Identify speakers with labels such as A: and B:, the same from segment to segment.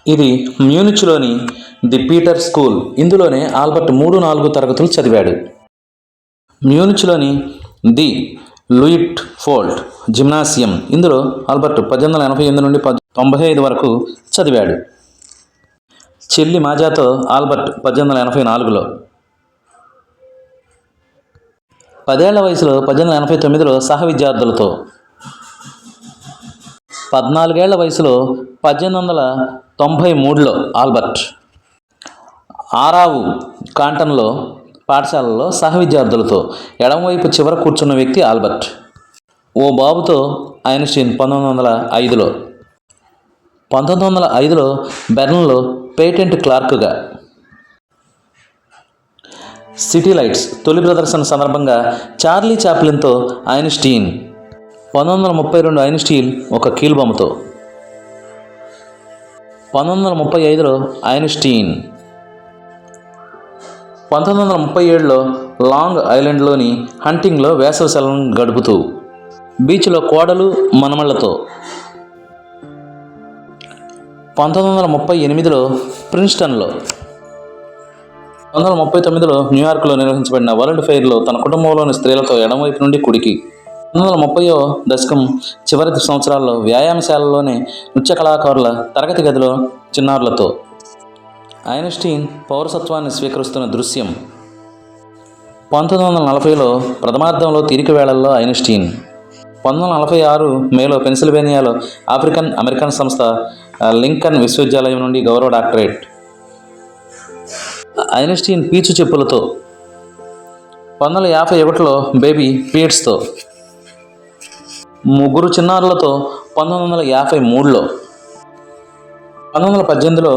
A: ఇది మ్యూనిచ్లోని the Peter school. ఇందులోనే Albert 3-4 తరగతులు చదివాడు. మ్యూనిచ్లోని ది లూయిట్ ఫోల్ట్ జిమ్నాసియం. ఇందులో ఆల్బర్ట్ 1888 నుండి 1995 వరకు చదివాడు. చెల్లి మాజాతో ఆల్బర్ట్ 1884లో, 10 ఏళ్ల వయసులో 1889లో సహ విద్యార్థులతో, 14 ఏళ్ల వయసులో 1893లో ఆల్బర్ట్ ఆరావు కాంటన్లో పాఠశాలలో సహ విద్యార్థులతో, ఎడమవైపు చివర కూర్చున్న వ్యక్తి ఆల్బర్ట్. ఓ బాబుతో ఐన్స్టీన్ 1905లో, 1905లో బెర్న్లో పేటెంట్ క్లార్క్గా. సిటీ లైట్స్ తొలి ప్రదర్శన సందర్భంగా చార్లీ చాప్లిన్తో ఐన్స్టీన్. 1932 ఐన్స్టీన్ ఒక కీలుబొమ్మతో. 1935లో ఐన్స్టీన్. 1937లో లాంగ్ ఐలాండ్లోని హంటింగ్లో వేసవి సెలవులను గడుపుతూ, బీచ్లో కోడలు మనమళ్లతో. 1938లో ప్రిన్స్టన్లో. 1939లో న్యూయార్క్లో నిర్వహించబడిన వరల్డ్ ఫెయిర్లో తన కుటుంబంలోని స్త్రీలతో ఎడమవైపు నుండి కుడికి. 1930వ దశకం చివరి సంవత్సరాల్లో వ్యాయామశాలలోని నృత్య కళాకారుల తరగతి గదిలో చిన్నారులతో. ఐన్స్టీన్ పౌరసత్వాన్ని స్వీకరిస్తున్న దృశ్యం. 1940లో ప్రథమార్థంలో తీరిక వేళల్లో ఐన్స్టీన్. 1946 మేలో పెన్సిల్వేనియాలో ఆఫ్రికన్ అమెరికన్ సంస్థ లింకన్ విశ్వవిద్యాలయం నుండి గౌరవ డాక్టరేట్. ఐన్స్టీన్ పీచు చెప్పులతో. 1951లో బేబీ పీట్స్తో. 3 చిన్నారులతో 1953లో. 1918లో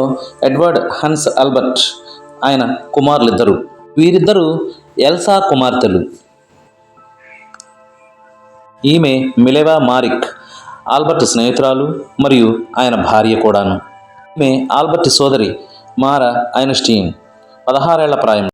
A: ఎడ్వర్డ్ హన్స్ ఆల్బర్ట్, ఆయన కుమారులిద్దరు. వీరిద్దరూ ఎల్సా కుమార్తెలు. ఈమె మిలెవా మారిక్, ఆల్బర్ట్ స్నేహితురాలు మరియు ఆయన భార్య కూడాను. ఈమె ఆల్బర్ట్ సోదరి మారా ఐన్స్టీన్, 16 ఏళ్ల ప్రాయం.